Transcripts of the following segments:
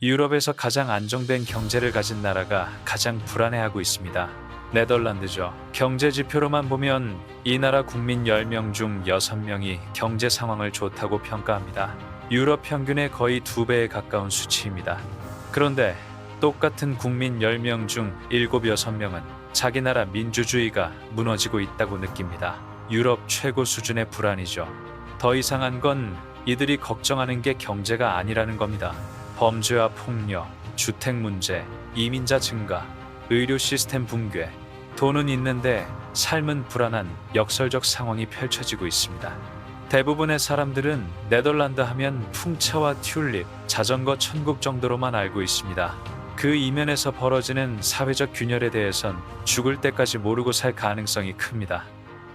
유럽에서 가장 안정된 경제를 가진 나라가 가장 불안해하고 있습니다. 네덜란드죠. 경제 지표로만 보면 이 나라 국민 10명 중 6명이 경제 상황을 좋다고 평가합니다. 유럽 평균의 거의 2배에 가까운 수치입니다. 그런데 똑같은 국민 10명 중 7, 6명은 자기 나라 민주주의가 무너지고 있다고 느낍니다. 유럽 최고 수준의 불안이죠. 더 이상한 건 이들이 걱정하는 게 경제가 아니라는 겁니다. 범죄와 폭력, 주택 문제, 이민자 증가, 의료 시스템 붕괴, 돈은 있는데 삶은 불안한 역설적 상황이 펼쳐지고 있습니다. 대부분의 사람들은 네덜란드 하면 풍차와 튤립, 자전거 천국 정도로만 알고 있습니다. 그 이면에서 벌어지는 사회적 균열에 대해선 죽을 때까지 모르고 살 가능성이 큽니다.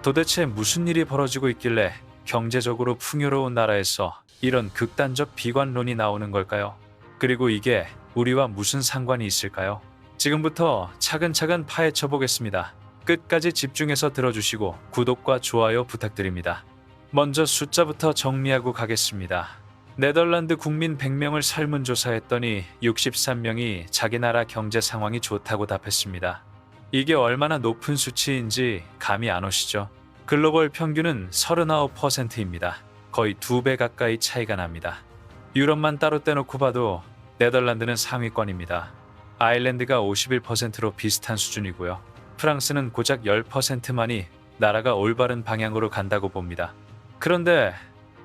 도대체 무슨 일이 벌어지고 있길래 경제적으로 풍요로운 나라에서 이런 극단적 비관론이 나오는 걸까요? 그리고 이게 우리와 무슨 상관이 있을까요? 지금부터 차근차근 파헤쳐 보겠습니다. 끝까지 집중해서 들어주시고 구독과 좋아요 부탁드립니다. 먼저 숫자부터 정리하고 가겠습니다. 네덜란드 국민 100명을 설문조사했더니 63명이 자기 나라 경제 상황이 좋다고 답했습니다. 이게 얼마나 높은 수치인지 감이 안 오시죠? 글로벌 평균은 39%입니다. 거의 2배 가까이 차이가 납니다. 유럽만 따로 떼놓고 봐도 네덜란드는 상위권입니다. 아일랜드가 51%로 비슷한 수준이고요. 프랑스는 고작 10%만이 나라가 올바른 방향으로 간다고 봅니다. 그런데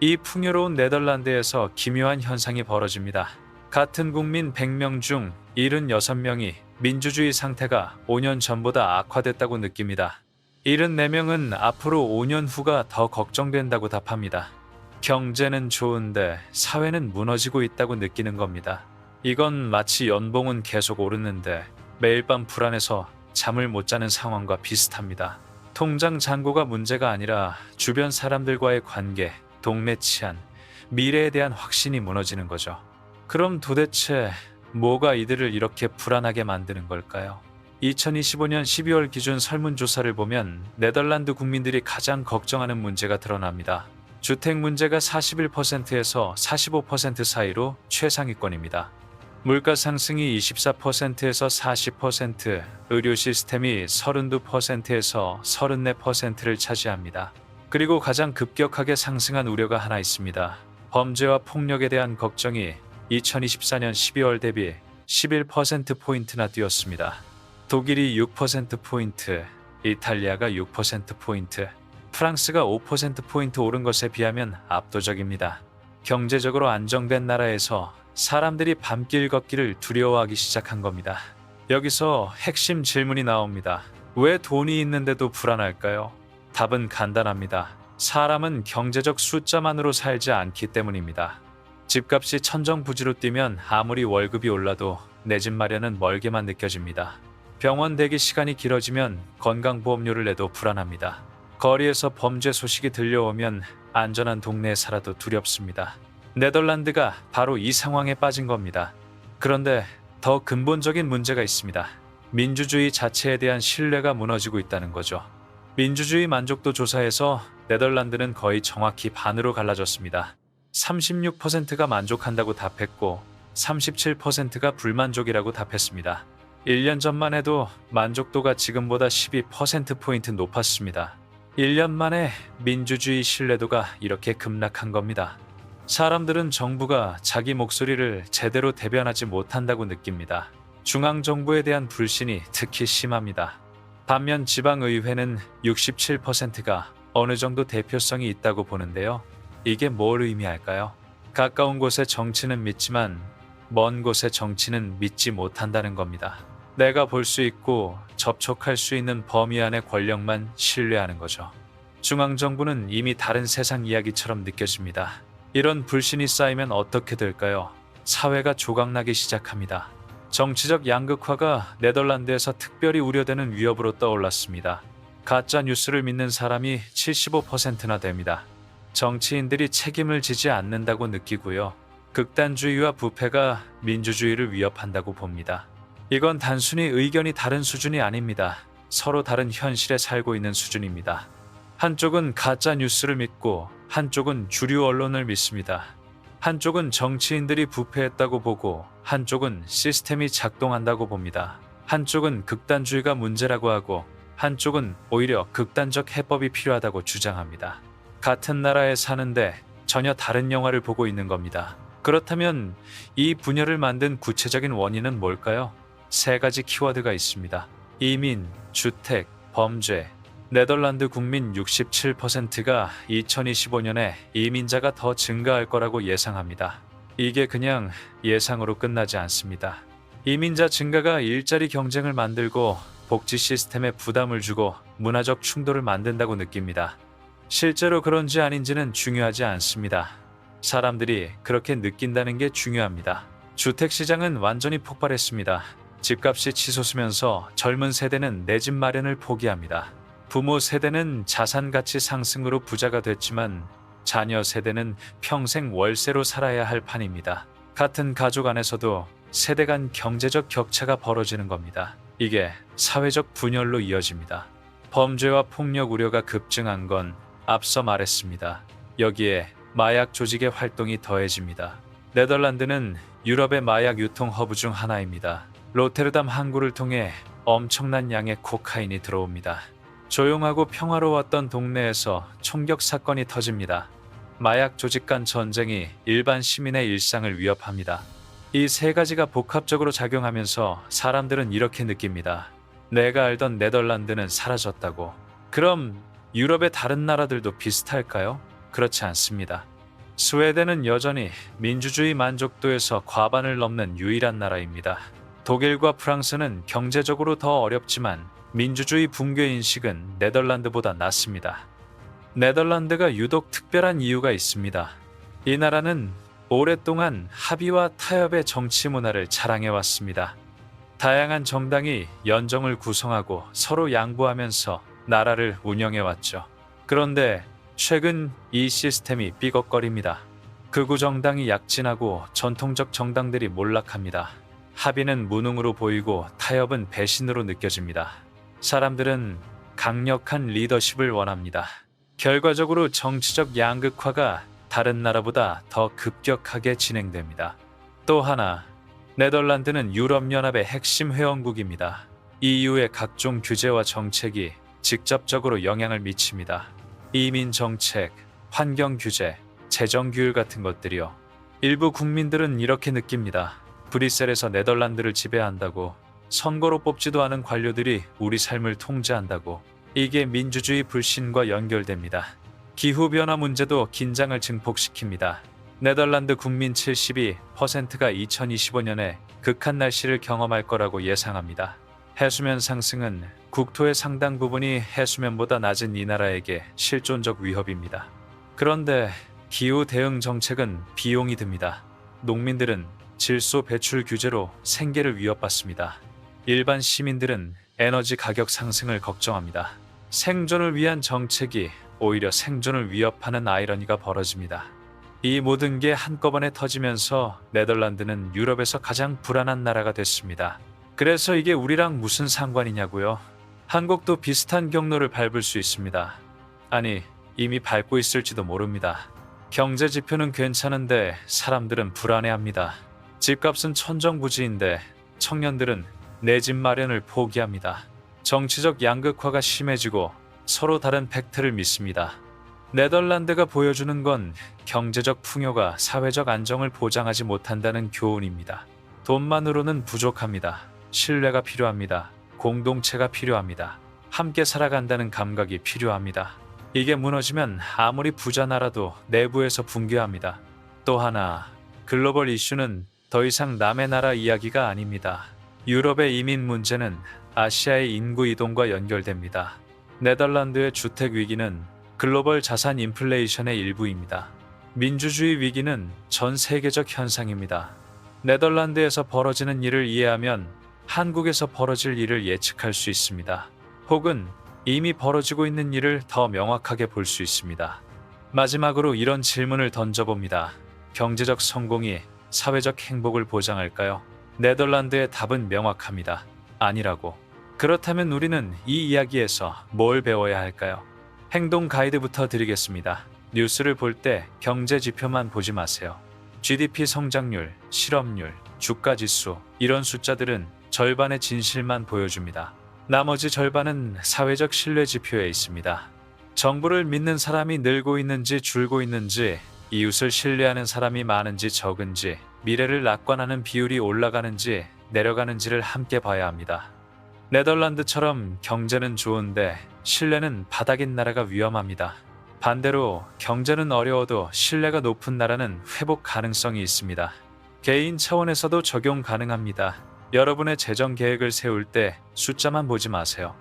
이 풍요로운 네덜란드에서 기묘한 현상이 벌어집니다. 같은 국민 100명 중 76명이 민주주의 상태가 5년 전보다 악화됐다고 느낍니다. 74명은 앞으로 5년 후가 더 걱정된다고 답합니다. 경제는 좋은데 사회는 무너지고 있다고 느끼는 겁니다. 이건 마치 연봉은 계속 오르는데 매일 밤 불안해서 잠을 못 자는 상황과 비슷합니다. 통장 잔고가 문제가 아니라 주변 사람들과의 관계, 동네 치안, 미래에 대한 확신이 무너지는 거죠. 그럼 도대체 뭐가 이들을 이렇게 불안하게 만드는 걸까요? 2025년 12월 기준 설문조사를 보면 네덜란드 국민들이 가장 걱정하는 문제가 드러납니다. 주택 문제가 41%에서 45% 사이로 최상위권입니다. 물가 상승이 24%에서 40%, 의료 시스템이 32%에서 34%를 차지합니다. 그리고 가장 급격하게 상승한 우려가 하나 있습니다. 범죄와 폭력에 대한 걱정이 2024년 12월 대비 11%포인트나 뛰었습니다. 독일이 6%포인트, 이탈리아가 6%포인트, 프랑스가 5%포인트 오른 것에 비하면 압도적입니다. 경제적으로 안정된 나라에서 사람들이 밤길 걷기를 두려워하기 시작한 겁니다. 여기서 핵심 질문이 나옵니다. 왜 돈이 있는데도 불안할까요? 답은 간단합니다. 사람은 경제적 숫자만으로 살지 않기 때문입니다. 집값이 천정부지로 뛰면 아무리 월급이 올라도 내 집 마련은 멀게만 느껴집니다. 병원 대기 시간이 길어지면 건강보험료를 내도 불안합니다. 거리에서 범죄 소식이 들려오면 안전한 동네에 살아도 두렵습니다. 네덜란드가 바로 이 상황에 빠진 겁니다. 그런데 더 근본적인 문제가 있습니다. 민주주의 자체에 대한 신뢰가 무너지고 있다는 거죠. 민주주의 만족도 조사에서 네덜란드는 거의 정확히 반으로 갈라졌습니다. 36%가 만족한다고 답했고 37%가 불만족이라고 답했습니다. 1년 전만 해도 만족도가 지금보다 12%포인트 높았습니다. 1년 만에 민주주의 신뢰도가 이렇게 급락한 겁니다. 사람들은 정부가 자기 목소리를 제대로 대변하지 못한다고 느낍니다. 중앙정부에 대한 불신이 특히 심합니다. 반면 지방의회는 67%가 어느 정도 대표성이 있다고 보는데요. 이게 뭘 의미할까요? 가까운 곳의 정치는 믿지만 먼 곳의 정치는 믿지 못한다는 겁니다. 내가 볼 수 있고 접촉할 수 있는 범위 안의 권력만 신뢰하는 거죠. 중앙정부는 이미 다른 세상 이야기처럼 느껴집니다. 이런 불신이 쌓이면 어떻게 될까요? 사회가 조각나기 시작합니다. 정치적 양극화가 네덜란드에서 특별히 우려되는 위협으로 떠올랐습니다. 가짜 뉴스를 믿는 사람이 75%나 됩니다. 정치인들이 책임을 지지 않는다고 느끼고요. 극단주의와 부패가 민주주의를 위협한다고 봅니다. 이건 단순히 의견이 다른 수준이 아닙니다. 서로 다른 현실에 살고 있는 수준입니다. 한쪽은 가짜 뉴스를 믿고 한쪽은 주류 언론을 믿습니다. 한쪽은 정치인들이 부패했다고 보고 한쪽은 시스템이 작동한다고 봅니다. 한쪽은 극단주의가 문제라고 하고 한쪽은 오히려 극단적 해법이 필요하다고 주장합니다. 같은 나라에 사는데 전혀 다른 영화를 보고 있는 겁니다. 그렇다면 이 분열을 만든 구체적인 원인은 뭘까요? 세 가지 키워드가 있습니다. 이민, 주택, 범죄. 네덜란드 국민 67%가 2025년에 이민자가 더 증가할 거라고 예상합니다. 이게 그냥 예상으로 끝나지 않습니다. 이민자 증가가 일자리 경쟁을 만들고 복지 시스템에 부담을 주고 문화적 충돌을 만든다고 느낍니다. 실제로 그런지 아닌지는 중요하지 않습니다. 사람들이 그렇게 느낀다는 게 중요합니다. 주택 시장은 완전히 폭발했습니다. 집값이 치솟으면서 젊은 세대는 내 집 마련을 포기합니다. 부모 세대는 자산 가치 상승으로 부자가 됐지만 자녀 세대는 평생 월세로 살아야 할 판입니다. 같은 가족 안에서도 세대 간 경제적 격차가 벌어지는 겁니다. 이게 사회적 분열로 이어집니다. 범죄와 폭력 우려가 급증한 건 앞서 말했습니다. 여기에 마약 조직의 활동이 더해집니다. 네덜란드는 유럽의 마약 유통 허브 중 하나입니다. 로테르담 항구를 통해 엄청난 양의 코카인이 들어옵니다. 조용하고 평화로웠던 동네에서 총격 사건이 터집니다. 마약 조직 간 전쟁이 일반 시민의 일상을 위협합니다. 이 세 가지가 복합적으로 작용하면서 사람들은 이렇게 느낍니다. 내가 알던 네덜란드는 사라졌다고. 그럼 유럽의 다른 나라들도 비슷할까요? 그렇지 않습니다. 스웨덴은 여전히 민주주의 만족도에서 과반을 넘는 유일한 나라입니다. 독일과 프랑스는 경제적으로 더 어렵지만 민주주의 붕괴 인식은 네덜란드보다 낮습니다. 네덜란드가 유독 특별한 이유가 있습니다. 이 나라는 오랫동안 합의와 타협의 정치 문화를 자랑해왔습니다. 다양한 정당이 연정을 구성하고 서로 양보하면서 나라를 운영해왔죠. 그런데 최근 이 시스템이 삐걱거립니다. 극우 정당이 약진하고 전통적 정당들이 몰락합니다. 합의는 무능으로 보이고 타협은 배신으로 느껴집니다. 사람들은 강력한 리더십을 원합니다. 결과적으로 정치적 양극화가 다른 나라보다 더 급격하게 진행됩니다. 또 하나, 네덜란드는 유럽연합의 핵심 회원국입니다. EU의 각종 규제와 정책이 직접적으로 영향을 미칩니다. 이민 정책, 환경 규제, 재정 규율 같은 것들이요. 일부 국민들은 이렇게 느낍니다. 브뤼셀에서 네덜란드를 지배한다고, 선거로 뽑지도 않은 관료들이 우리 삶을 통제한다고. 이게 민주주의 불신과 연결됩니다. 기후변화 문제도 긴장을 증폭시킵니다. 네덜란드 국민 72%가 2025년에 극한 날씨를 경험할 거라고 예상합니다. 해수면 상승은 국토의 상당 부분이 해수면보다 낮은 이 나라에게 실존적 위협입니다. 그런데 기후 대응 정책은 비용이 듭니다. 농민들은 질소 배출 규제로 생계를 위협받습니다. 일반 시민들은 에너지 가격 상승을 걱정합니다. 생존을 위한 정책이 오히려 생존을 위협하는 아이러니가 벌어집니다. 이 모든 게 한꺼번에 터지면서 네덜란드는 유럽에서 가장 불안한 나라가 됐습니다. 그래서 이게 우리랑 무슨 상관이냐고요? 한국도 비슷한 경로를 밟을 수 있습니다. 아니, 이미 밟고 있을지도 모릅니다. 경제 지표는 괜찮은데 사람들은 불안해합니다. 집값은 천정부지인데 청년들은 내 집 마련을 포기합니다. 정치적 양극화가 심해지고 서로 다른 팩트를 믿습니다. 네덜란드가 보여주는 건 경제적 풍요가 사회적 안정을 보장하지 못한다는 교훈입니다. 돈만으로는 부족합니다. 신뢰가 필요합니다. 공동체가 필요합니다. 함께 살아간다는 감각이 필요합니다. 이게 무너지면 아무리 부자 나라도 내부에서 붕괴합니다. 또 하나, 글로벌 이슈는 더 이상 남의 나라 이야기가 아닙니다. 유럽의 이민 문제는 아시아의 인구 이동과 연결됩니다. 네덜란드의 주택 위기는 글로벌 자산 인플레이션의 일부입니다. 민주주의 위기는 전 세계적 현상입니다. 네덜란드에서 벌어지는 일을 이해하면 한국에서 벌어질 일을 예측할 수 있습니다. 혹은 이미 벌어지고 있는 일을 더 명확하게 볼 수 있습니다. 마지막으로 이런 질문을 던져봅니다. 경제적 성공이 사회적 행복을 보장할까요? 네덜란드의 답은 명확합니다. 아니라고. 그렇다면 우리는 이 이야기에서 뭘 배워야 할까요? 행동 가이드부터 드리겠습니다. 뉴스를 볼 때 경제 지표만 보지 마세요. GDP 성장률, 실업률, 주가지수 이런 숫자들은 절반의 진실만 보여줍니다. 나머지 절반은 사회적 신뢰 지표에 있습니다. 정부를 믿는 사람이 늘고 있는지 줄고 있는지, 이웃을 신뢰하는 사람이 많은지 적은지, 미래를 낙관하는 비율이 올라가는지 내려가는지를 함께 봐야 합니다. 네덜란드처럼 경제는 좋은데 신뢰는 바닥인 나라가 위험합니다. 반대로 경제는 어려워도 신뢰가 높은 나라는 회복 가능성이 있습니다. 개인 차원에서도 적용 가능합니다. 여러분의 재정 계획을 세울 때 숫자만 보지 마세요.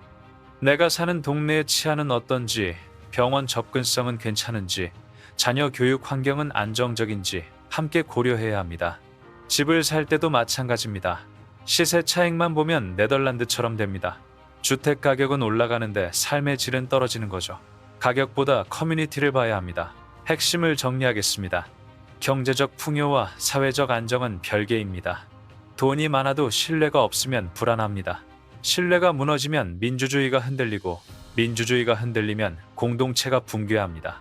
내가 사는 동네의 치안은 어떤지, 병원 접근성은 괜찮은지, 자녀 교육 환경은 안정적인지 함께 고려해야 합니다. 집을 살 때도 마찬가지입니다. 시세 차익만 보면 네덜란드처럼 됩니다. 주택 가격은 올라가는데 삶의 질은 떨어지는 거죠. 가격보다 커뮤니티를 봐야 합니다. 핵심을 정리하겠습니다. 경제적 풍요와 사회적 안정은 별개입니다. 돈이 많아도 신뢰가 없으면 불안합니다. 신뢰가 무너지면 민주주의가 흔들리고, 민주주의가 흔들리면 공동체가 붕괴합니다.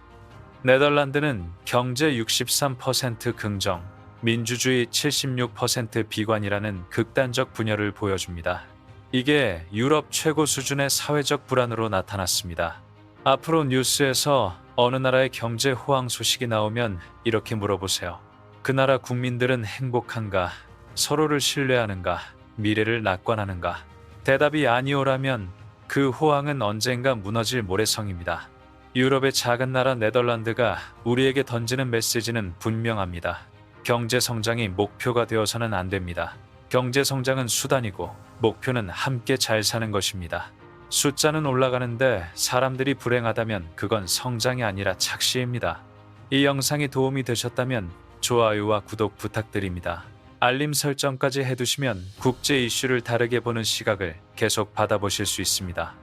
네덜란드는 경제 63% 긍정, 민주주의 76% 비관이라는 극단적 분열을 보여줍니다. 이게 유럽 최고 수준의 사회적 불안으로 나타났습니다. 앞으로 뉴스에서 어느 나라의 경제 호황 소식이 나오면 이렇게 물어보세요. 그 나라 국민들은 행복한가? 서로를 신뢰하는가? 미래를 낙관하는가? 대답이 아니오라면 그 호황은 언젠가 무너질 모래성입니다. 유럽의 작은 나라 네덜란드가 우리에게 던지는 메시지는 분명합니다. 경제 성장이 목표가 되어서는 안 됩니다. 경제 성장은 수단이고 목표는 함께 잘 사는 것입니다. 숫자는 올라가는데 사람들이 불행하다면 그건 성장이 아니라 착시입니다. 이 영상이 도움이 되셨다면 좋아요와 구독 부탁드립니다. 알림 설정까지 해두시면 국제 이슈를 다르게 보는 시각을 계속 받아보실 수 있습니다.